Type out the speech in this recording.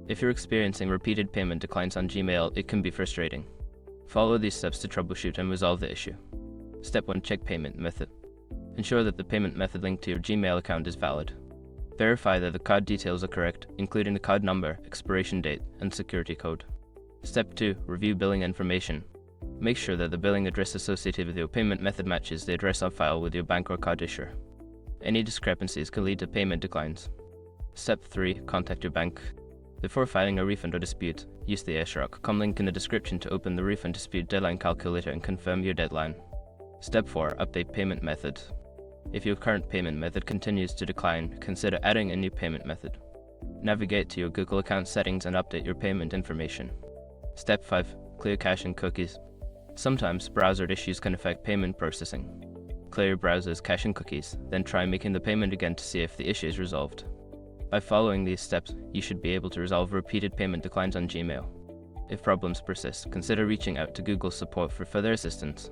If you're experiencing repeated payment declines on Gmail, it can be frustrating. Follow these steps to troubleshoot and resolve the issue. Step 1. Check payment method. Ensure that the payment method linked to your Gmail account is valid. Verify that the card details are correct, including the card number, expiration date, and security code. Step 2. Review billing information. Make sure that the billing address associated with your payment method matches the address on file with your bank or card issuer. Any discrepancies can lead to payment declines. Step 3. Contact your bank. Before filing a refund or dispute, use the AirShark.com link in the description to open the refund dispute deadline calculator and confirm your deadline. Step 4. Update payment method. If your current payment method continues to decline, consider adding a new payment method. Navigate to your Google account settings and update your payment information. Step 5. Clear cache and cookies. Sometimes browser issues can affect payment processing. Clear your browser's cache and cookies, then try making the payment again to see if the issue is resolved. By following these steps, you should be able to resolve repeated payment declines on Gmail. If problems persist, consider reaching out to Google support for further assistance.